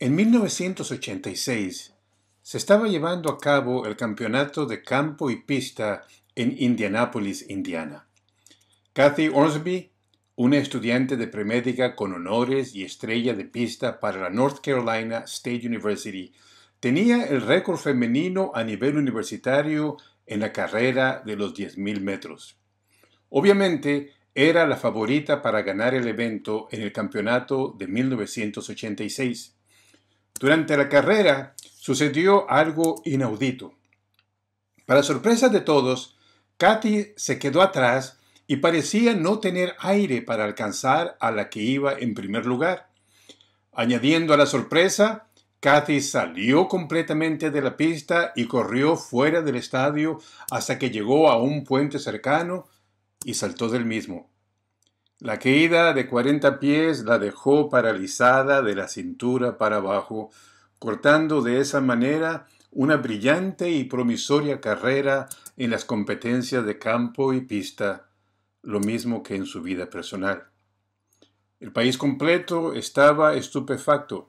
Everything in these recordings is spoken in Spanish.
En 1986 se estaba llevando a cabo el campeonato de campo y pista en Indianápolis, Indiana. Kathy Ormsby, una estudiante de premédica con honores y estrella de pista para la North Carolina State University, tenía el récord femenino a nivel universitario en la carrera de los 10,000 metros. Obviamente, era la favorita para ganar el evento en el campeonato de 1986. Durante la carrera sucedió algo inaudito. Para sorpresa de todos, Kathy se quedó atrás y parecía no tener aire para alcanzar a la que iba en primer lugar. Añadiendo a la sorpresa, Kathy salió completamente de la pista y corrió fuera del estadio hasta que llegó a un puente cercano y saltó del mismo. La caída de 40 pies la dejó paralizada de la cintura para abajo, cortando de esa manera una brillante y promisoria carrera en las competencias de campo y pista, lo mismo que en su vida personal. El país completo estaba estupefacto.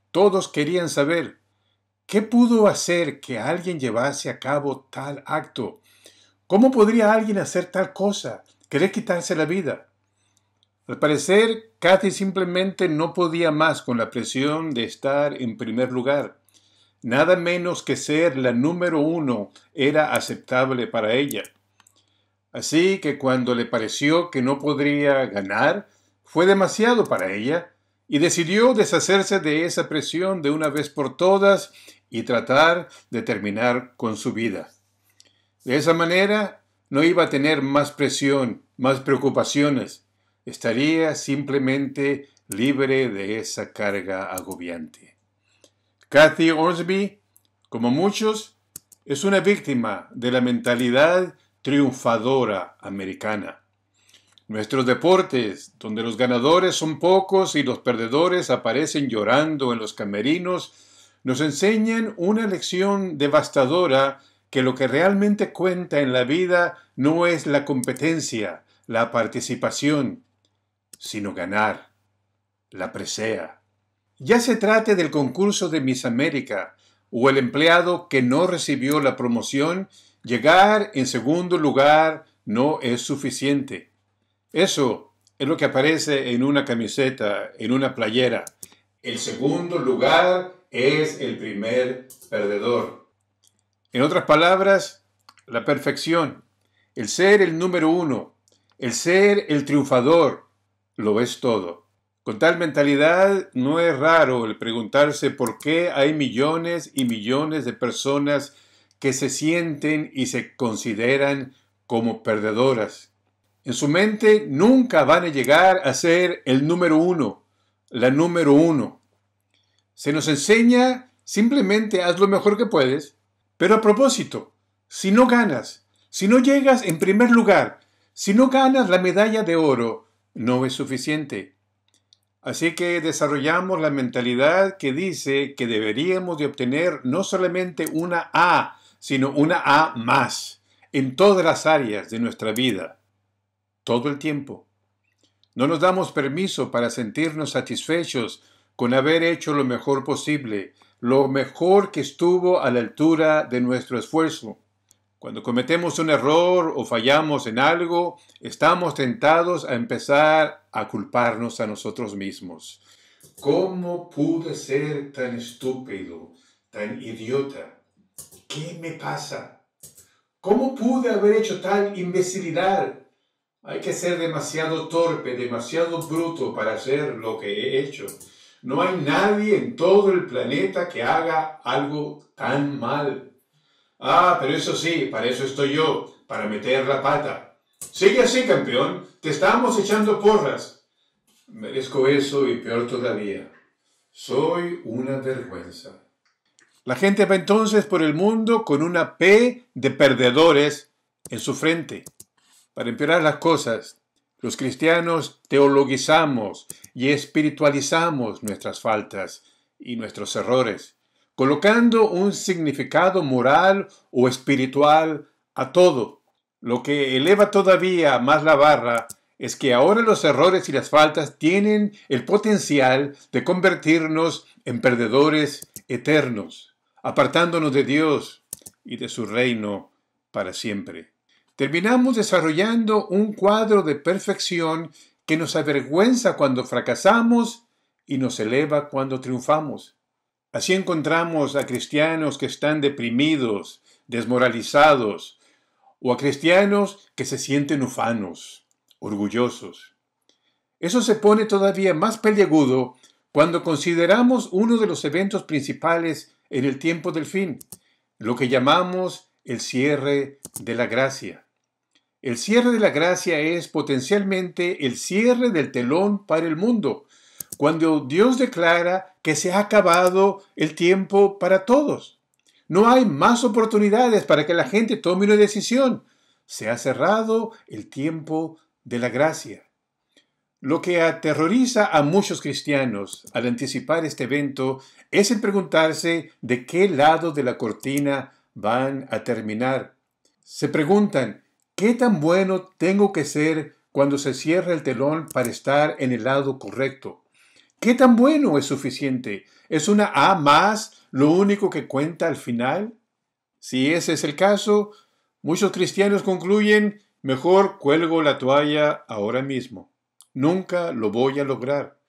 Todos querían saber qué pudo hacer que alguien llevase a cabo tal acto. ¿Cómo podría alguien hacer tal cosa? ¿Querer quitarse la vida? Al parecer, Kathy simplemente no podía más con la presión de estar en primer lugar. Nada menos que ser la número 1 era aceptable para ella. Así que cuando le pareció que no podría ganar, fue demasiado para ella y decidió deshacerse de esa presión de una vez por todas y tratar de terminar con su vida. De esa manera, no iba a tener más presión, más preocupaciones. Estaría simplemente libre de esa carga agobiante. Kathy Ormsby, como muchos, es una víctima de la mentalidad triunfadora americana. Nuestros deportes, donde los ganadores son pocos y los perdedores aparecen llorando en los camerinos, nos enseñan una lección devastadora que lo que realmente cuenta en la vida no es la competencia, la participación, sino ganar, la presea. Ya se trate del concurso de Miss América o el empleado que no recibió la promoción, llegar en segundo lugar no es suficiente. Eso es lo que aparece en una camiseta, en una playera. El segundo lugar es el primer perdedor. En otras palabras, la perfección, el ser el número 1, el ser el triunfador, lo es todo. Con tal mentalidad, no es raro el preguntarse por qué hay millones y millones de personas que se sienten y se consideran como perdedoras. En su mente nunca van a llegar a ser el número 1, la número 1. Se nos enseña simplemente haz lo mejor que puedes, pero a propósito, si no ganas, si no llegas en primer lugar, si no ganas la medalla de oro, no es suficiente. Así que desarrollamos la mentalidad que dice que deberíamos de obtener no solamente una A, sino una A más en todas las áreas de nuestra vida, todo el tiempo. No nos damos permiso para sentirnos satisfechos con haber hecho lo mejor posible, lo mejor que estuvo a la altura de nuestro esfuerzo. Cuando cometemos un error o fallamos en algo, estamos tentados a empezar a culparnos a nosotros mismos. ¿Cómo pude ser tan estúpido, tan idiota? ¿Qué me pasa? ¿Cómo pude haber hecho tal imbecilidad? Hay que ser demasiado torpe, demasiado bruto para hacer lo que he hecho. No hay nadie en todo el planeta que haga algo tan mal. Ah, pero eso sí, para eso estoy yo, para meter la pata. Sigue así, campeón, te estamos echando porras. Merezco eso y peor todavía. Soy una vergüenza. La gente va entonces por el mundo con una P de perdedores en su frente. Para empeorar las cosas, los cristianos teologizamos y espiritualizamos nuestras faltas y nuestros errores, colocando un significado moral o espiritual a todo. Lo que eleva todavía más la barra es que ahora los errores y las faltas tienen el potencial de convertirnos en perdedores eternos, apartándonos de Dios y de su reino para siempre. Terminamos desarrollando un cuadro de perfección que nos avergüenza cuando fracasamos y nos eleva cuando triunfamos. Así encontramos a cristianos que están deprimidos, desmoralizados, o a cristianos que se sienten ufanos, orgullosos. Eso se pone todavía más peliagudo cuando consideramos uno de los eventos principales en el tiempo del fin, lo que llamamos el cierre de la gracia. El cierre de la gracia es potencialmente el cierre del telón para el mundo, cuando Dios declara que se ha acabado el tiempo para todos. No hay más oportunidades para que la gente tome una decisión. Se ha cerrado el tiempo de la gracia. Lo que aterroriza a muchos cristianos al anticipar este evento es el preguntarse de qué lado de la cortina van a terminar. Se preguntan, ¿qué tan bueno tengo que ser cuando se cierra el telón para estar en el lado correcto? ¿Qué tan bueno es suficiente? ¿Es una A más lo único que cuenta al final? Si ese es el caso, muchos cristianos concluyen, mejor cuelgo la toalla ahora mismo. Nunca lo voy a lograr.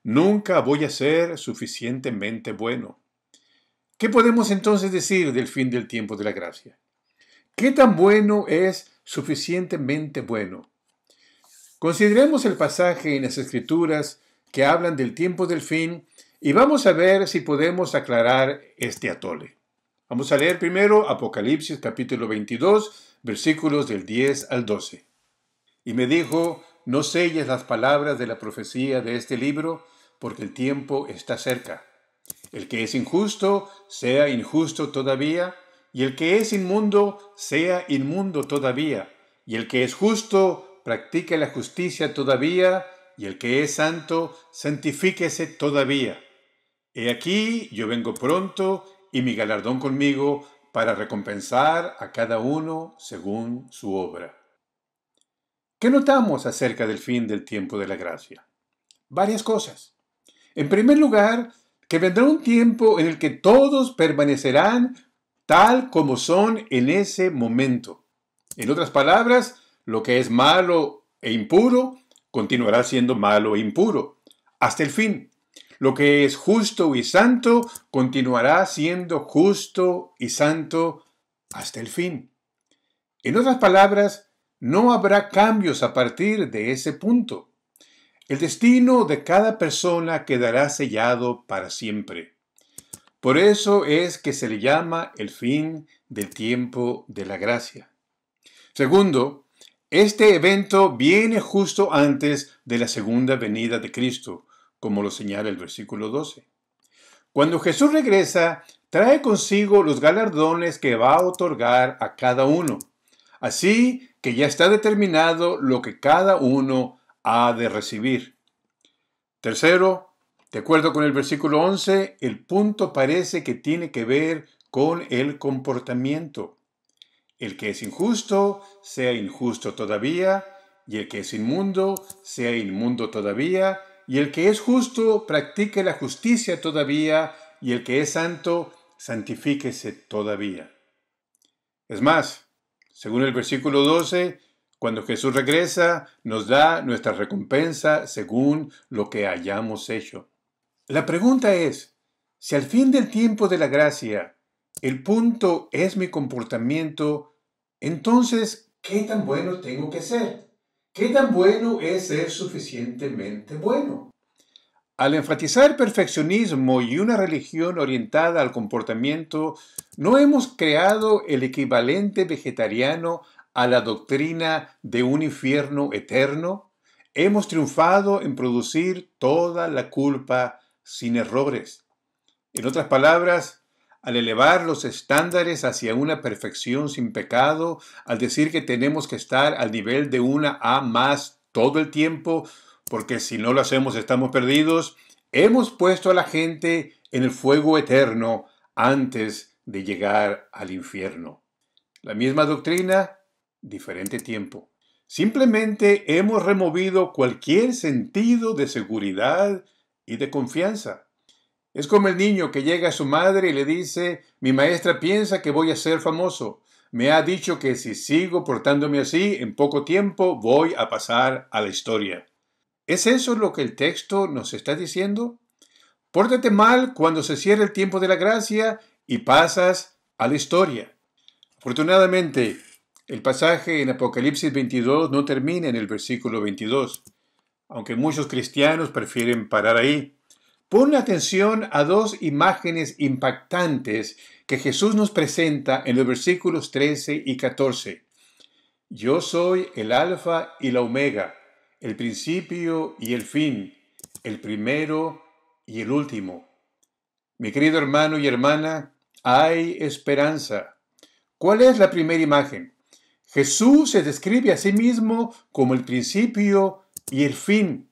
Nunca voy a ser suficientemente bueno. ¿Qué podemos entonces decir del fin del tiempo de la gracia? ¿Qué tan bueno es suficientemente bueno? Consideremos el pasaje en las Escrituras que hablan del tiempo del fin y vamos a ver si podemos aclarar este atole. Vamos a leer primero Apocalipsis capítulo 22, versículos del 10 al 12. Y me dijo, no selles las palabras de la profecía de este libro, porque el tiempo está cerca. El que es injusto, sea injusto todavía, y el que es inmundo, sea inmundo todavía, y el que es justo, practique la justicia todavía, y el que es santo, santifíquese todavía. He aquí, yo vengo pronto, y mi galardón conmigo, para recompensar a cada uno según su obra. ¿Qué notamos acerca del fin del tiempo de la gracia? Varias cosas. En primer lugar, que vendrá un tiempo en el que todos permanecerán tal como son en ese momento. En otras palabras, lo que es malo e impuro continuará siendo malo e impuro hasta el fin. Lo que es justo y santo continuará siendo justo y santo hasta el fin. En otras palabras, no habrá cambios a partir de ese punto. El destino de cada persona quedará sellado para siempre. Por eso es que se le llama el fin del tiempo de la gracia. Segundo, este evento viene justo antes de la segunda venida de Cristo, como lo señala el versículo 12. Cuando Jesús regresa, trae consigo los galardones que va a otorgar a cada uno. Así que ya está determinado lo que cada uno ha de recibir. Tercero, de acuerdo con el versículo 11, el punto parece que tiene que ver con el comportamiento. El que es injusto, sea injusto todavía, y el que es inmundo, sea inmundo todavía, y el que es justo, practique la justicia todavía, y el que es santo, santifíquese todavía. Es más, según el versículo 12, cuando Jesús regresa, nos da nuestra recompensa según lo que hayamos hecho. La pregunta es, si al fin del tiempo de la gracia, el punto es mi comportamiento, entonces, ¿qué tan bueno tengo que ser? ¿Qué tan bueno es ser suficientemente bueno? Al enfatizar perfeccionismo y una religión orientada al comportamiento, ¿no hemos creado el equivalente vegetariano a la doctrina de un infierno eterno? Hemos triunfado en producir toda la culpa sin errores. En otras palabras, al elevar los estándares hacia una perfección sin pecado, al decir que tenemos que estar al nivel de una A más todo el tiempo, porque si no lo hacemos estamos perdidos, hemos puesto a la gente en el fuego eterno antes de llegar al infierno. La misma doctrina, diferente tiempo. Simplemente hemos removido cualquier sentido de seguridad y de confianza. Es como el niño que llega a su madre y le dice, mi maestra piensa que voy a ser famoso. Me ha dicho que si sigo portándome así, en poco tiempo voy a pasar a la historia. ¿Es eso lo que el texto nos está diciendo? Pórtate mal cuando se cierre el tiempo de la gracia y pasas a la historia. Afortunadamente, el pasaje en Apocalipsis 22 no termina en el versículo 22, aunque muchos cristianos prefieren parar ahí. Pon atención a dos imágenes impactantes que Jesús nos presenta en los versículos 13 y 14. Yo soy el Alfa y la Omega, el principio y el fin, el primero y el último. Mi querido hermano y hermana, hay esperanza. ¿Cuál es la primera imagen? Jesús se describe a sí mismo como el principio y el fin.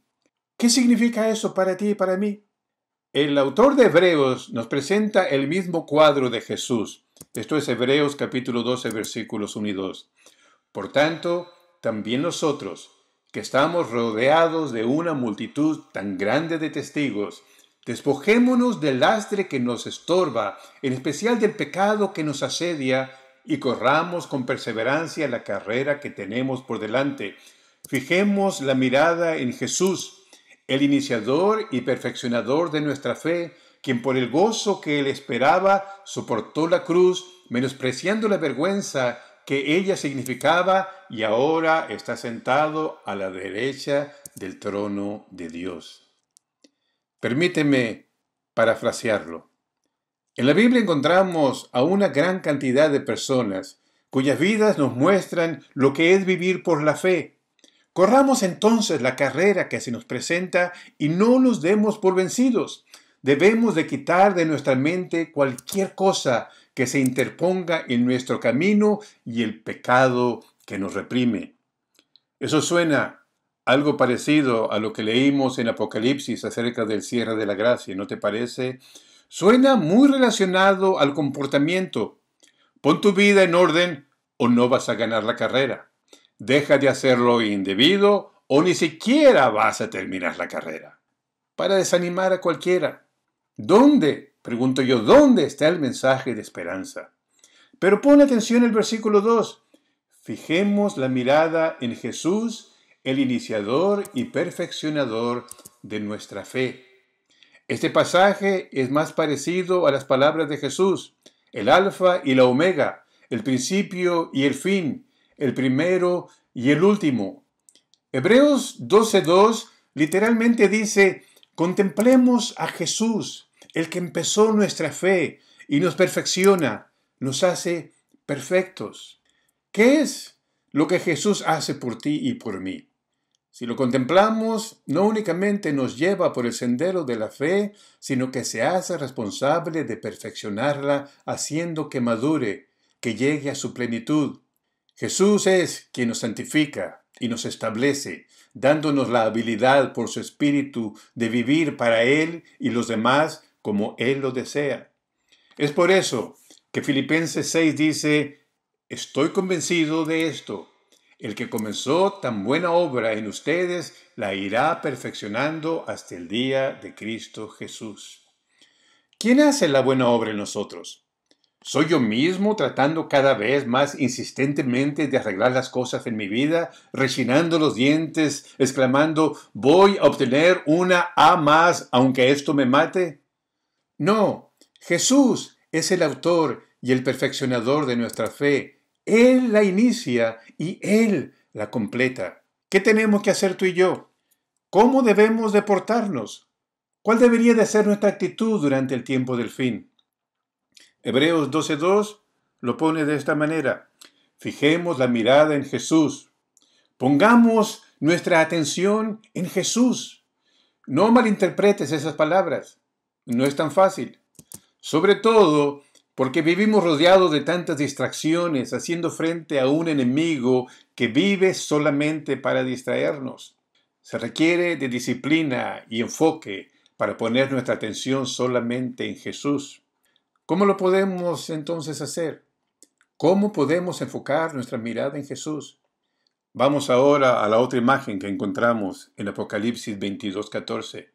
¿Qué significa eso para ti y para mí? El autor de Hebreos nos presenta el mismo cuadro de Jesús. Esto es Hebreos capítulo 12, versículos 1 y 2. Por tanto, también nosotros, que estamos rodeados de una multitud tan grande de testigos, despojémonos del lastre que nos estorba, en especial del pecado que nos asedia, y corramos con perseverancia la carrera que tenemos por delante. Fijemos la mirada en Jesús, el iniciador y perfeccionador de nuestra fe, quien por el gozo que él esperaba soportó la cruz, menospreciando la vergüenza que ella significaba, y ahora está sentado a la derecha del trono de Dios. Permíteme parafrasearlo. En la Biblia encontramos a una gran cantidad de personas cuyas vidas nos muestran lo que es vivir por la fe. Corramos entonces la carrera que se nos presenta y no nos demos por vencidos. Debemos de quitar de nuestra mente cualquier cosa que se interponga en nuestro camino y el pecado que nos reprime. Eso suena algo parecido a lo que leímos en Apocalipsis acerca del cierre de la gracia, ¿no te parece? Suena muy relacionado al comportamiento. Pon tu vida en orden o no vas a ganar la carrera. Deja de hacerlo indebido o ni siquiera vas a terminar la carrera. Para desanimar a cualquiera. ¿Dónde? Pregunto yo, ¿dónde está el mensaje de esperanza? Pero pon atención al versículo 2. Fijemos la mirada en Jesús, el iniciador y perfeccionador de nuestra fe. Este pasaje es más parecido a las palabras de Jesús, el Alfa y la Omega, el principio y el fin, el primero y el último. Hebreos 12:2 literalmente dice, contemplemos a Jesús, el que empezó nuestra fe y nos perfecciona, nos hace perfectos. ¿Qué es lo que Jesús hace por ti y por mí? Si lo contemplamos, no únicamente nos lleva por el sendero de la fe, sino que se hace responsable de perfeccionarla, haciendo que madure, que llegue a su plenitud. Jesús es quien nos santifica y nos establece, dándonos la habilidad por su Espíritu de vivir para Él y los demás como Él lo desea. Es por eso que Filipenses 6 dice, estoy convencido de esto. El que comenzó tan buena obra en ustedes la irá perfeccionando hasta el día de Cristo Jesús. ¿Quién hace la buena obra en nosotros? ¿Soy yo mismo tratando cada vez más insistentemente de arreglar las cosas en mi vida, rechinando los dientes, exclamando, voy a obtener una A más aunque esto me mate? No, Jesús es el autor y el perfeccionador de nuestra fe. Él la inicia y Él la completa. ¿Qué tenemos que hacer tú y yo? ¿Cómo debemos de portarnos? ¿Cuál debería de ser nuestra actitud durante el tiempo del fin? Hebreos 12:2 lo pone de esta manera. Fijemos la mirada en Jesús. Pongamos nuestra atención en Jesús. No malinterpretes esas palabras. No es tan fácil. Sobre todo porque vivimos rodeados de tantas distracciones, haciendo frente a un enemigo que vive solamente para distraernos. Se requiere de disciplina y enfoque para poner nuestra atención solamente en Jesús. ¿Cómo lo podemos entonces hacer? ¿Cómo podemos enfocar nuestra mirada en Jesús? Vamos ahora a la otra imagen que encontramos en Apocalipsis 22:14.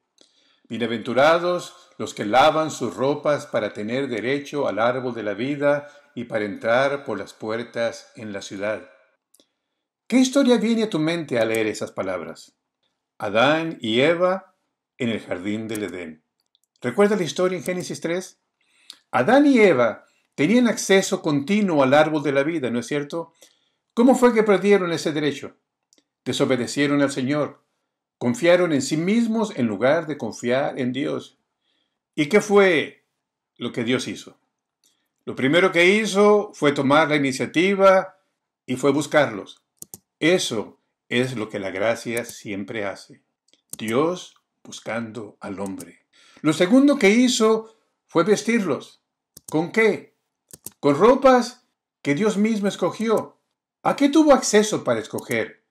Bienaventurados los que lavan sus ropas para tener derecho al árbol de la vida y para entrar por las puertas en la ciudad. ¿Qué historia viene a tu mente al leer esas palabras? Adán y Eva en el jardín del Edén. ¿Recuerda la historia en Génesis 3? Adán y Eva tenían acceso continuo al árbol de la vida, ¿no es cierto? ¿Cómo fue que perdieron ese derecho? Desobedecieron al Señor, confiaron en sí mismos en lugar de confiar en Dios. ¿Y qué fue lo que Dios hizo? Lo primero que hizo fue tomar la iniciativa y fue buscarlos. Eso es lo que la gracia siempre hace. Dios buscando al hombre. Lo segundo que hizo fue vestirlos. ¿Con qué? Con ropas que Dios mismo escogió. ¿A qué tuvo acceso para escoger?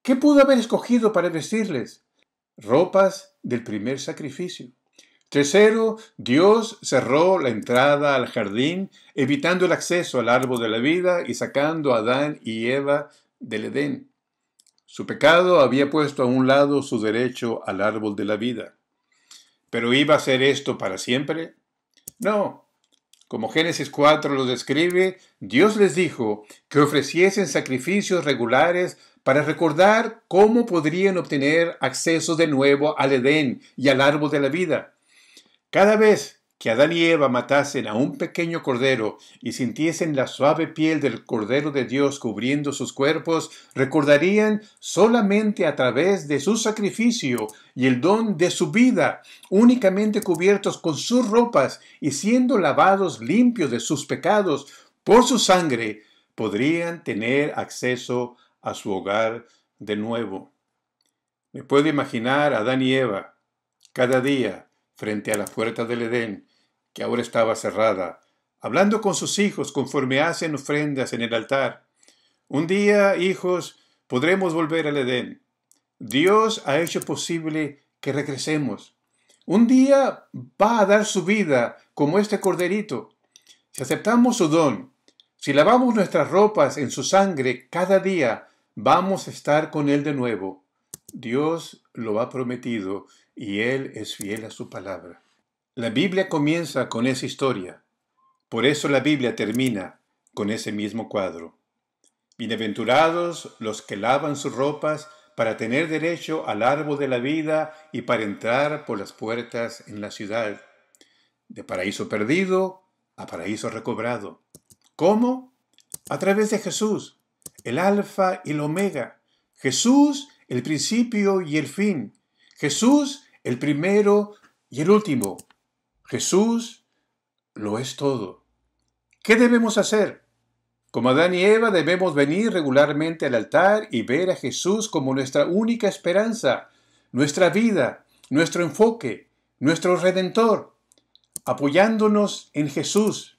¿Qué pudo haber escogido para vestirles? Ropas del primer sacrificio. Tercero, Dios cerró la entrada al jardín, evitando el acceso al árbol de la vida y sacando a Adán y Eva del Edén. Su pecado había puesto a un lado su derecho al árbol de la vida. ¿Pero iba a ser esto para siempre? No. Como Génesis 4 lo describe, Dios les dijo que ofreciesen sacrificios regulares para recordar cómo podrían obtener acceso de nuevo al Edén y al árbol de la vida. Cada vez que Adán y Eva matasen a un pequeño cordero y sintiesen la suave piel del Cordero de Dios cubriendo sus cuerpos, recordarían solamente a través de su sacrificio y el don de su vida, únicamente cubiertos con sus ropas y siendo lavados limpios de sus pecados por su sangre, podrían tener acceso a su hogar de nuevo. Me puedo imaginar a Adán y Eva cada día frente a la puerta del Edén, que ahora estaba cerrada, hablando con sus hijos conforme hacen ofrendas en el altar. Un día, hijos, podremos volver al Edén. Dios ha hecho posible que regresemos. Un día va a dar su vida como este corderito. Si aceptamos su don, si lavamos nuestras ropas en su sangre cada día, vamos a estar con Él de nuevo. Dios lo ha prometido y Él es fiel a su palabra. La Biblia comienza con esa historia. Por eso la Biblia termina con ese mismo cuadro. Bienaventurados los que lavan sus ropas para tener derecho al árbol de la vida y para entrar por las puertas en la ciudad. De paraíso perdido a paraíso recobrado. ¿Cómo? A través de Jesús, el alfa y el omega. Jesús, el principio y el fin. Jesús, el primero y el último. Jesús lo es todo. ¿Qué debemos hacer? Como Adán y Eva debemos venir regularmente al altar y ver a Jesús como nuestra única esperanza, nuestra vida, nuestro enfoque, nuestro Redentor, apoyándonos en Jesús,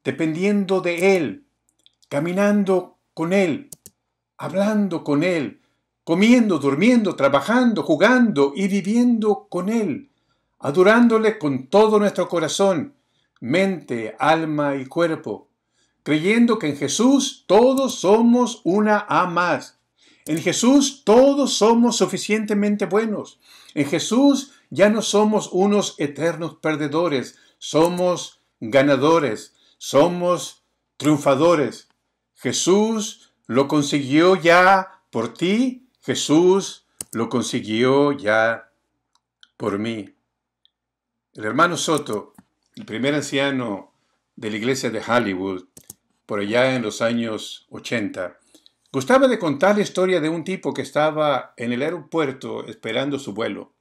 dependiendo de Él, caminando con Él, hablando con Él, comiendo, durmiendo, trabajando, jugando y viviendo con Él, adorándole con todo nuestro corazón, mente, alma y cuerpo, creyendo que en Jesús todos somos una A más. En Jesús todos somos suficientemente buenos. En Jesús ya no somos unos eternos perdedores, somos ganadores, somos triunfadores. Jesús lo consiguió ya por ti, Jesús lo consiguió ya por mí. El hermano Soto, el primer anciano de la iglesia de Hollywood, por allá en los años 80, gustaba de contar la historia de un tipo que estaba en el aeropuerto esperando su vuelo.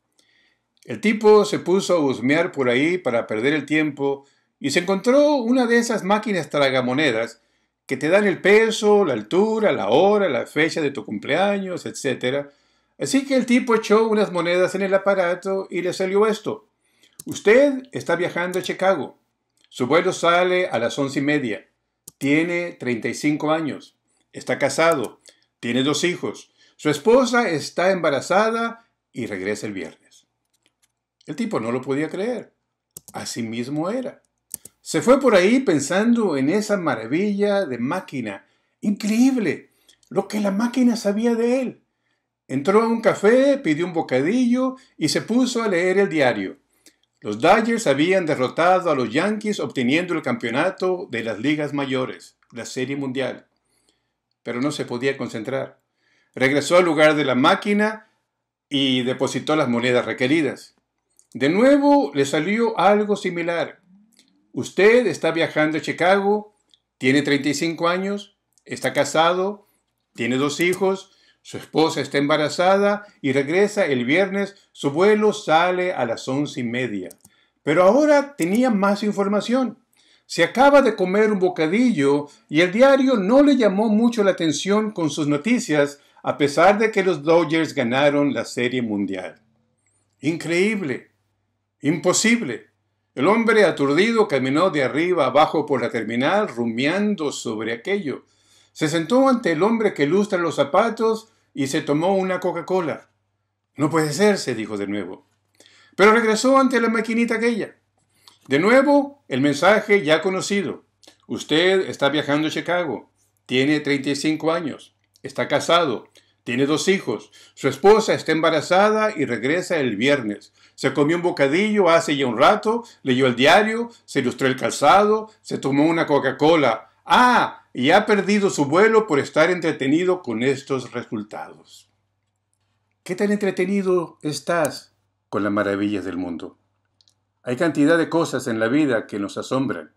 El tipo se puso a husmear por ahí para perder el tiempo y se encontró una de esas máquinas tragamonedas que te dan el peso, la altura, la hora, la fecha de tu cumpleaños, etc. Así que el tipo echó unas monedas en el aparato y le salió esto. Usted está viajando a Chicago. Su vuelo sale a las 11:30. Tiene 35 años. Está casado. Tiene 2 hijos. Su esposa está embarazada y regresa el viernes. El tipo no lo podía creer. Así mismo era. Se fue por ahí pensando en esa maravilla de máquina. Increíble. lo que la máquina sabía de él. Entró a un café, pidió un bocadillo y se puso a leer el diario. Los Dodgers habían derrotado a los Yankees obteniendo el campeonato de las ligas mayores, la Serie Mundial. Pero no se podía concentrar. Regresó al lugar de la máquina y depositó las monedas requeridas. De nuevo le salió algo similar. Usted está viajando a Chicago, tiene 35 años, está casado, tiene 2 hijos, su esposa está embarazada y regresa el viernes. Su vuelo sale a las 11:30. Pero ahora tenía más información. Se acaba de comer un bocadillo y el diario no le llamó mucho la atención con sus noticias, a pesar de que los Dodgers ganaron la Serie Mundial. Increíble, imposible. El hombre aturdido caminó de arriba abajo por la terminal rumiando sobre aquello. Se sentó ante el hombre que lustra los zapatos y se tomó una Coca-Cola. No puede ser, se dijo de nuevo. Pero regresó ante la maquinita aquella. De nuevo, el mensaje ya conocido. Usted está viajando a Chicago. Tiene 35 años. Está casado. Tiene 2 hijos. Su esposa está embarazada y regresa el viernes. Se comió un bocadillo hace ya un rato, leyó el diario, se ilustró el calzado, se tomó una Coca-Cola. Y ha perdido su vuelo por estar entretenido con estos resultados. ¿Qué tan entretenido estás con las maravillas del mundo? Hay cantidad de cosas en la vida que nos asombran.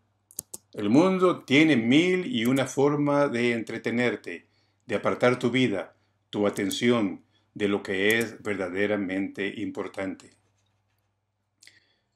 El mundo tiene 1001 formas de entretenerte, de apartar tu vida, tu atención de lo que es verdaderamente importante.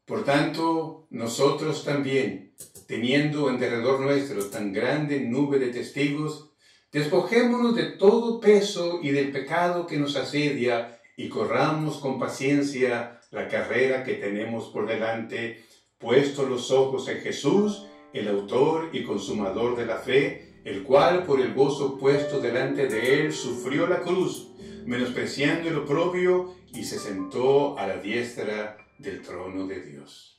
Por tanto, nosotros también, teniendo en derredor nuestro tan grande nube de testigos, despojémonos de todo peso y del pecado que nos asedia y corramos con paciencia la carrera que tenemos por delante, puestos los ojos en Jesús, el autor y consumador de la fe, el cual por el gozo puesto delante de él sufrió la cruz, menospreciando el oprobio, y se sentó a la diestra del trono de Dios.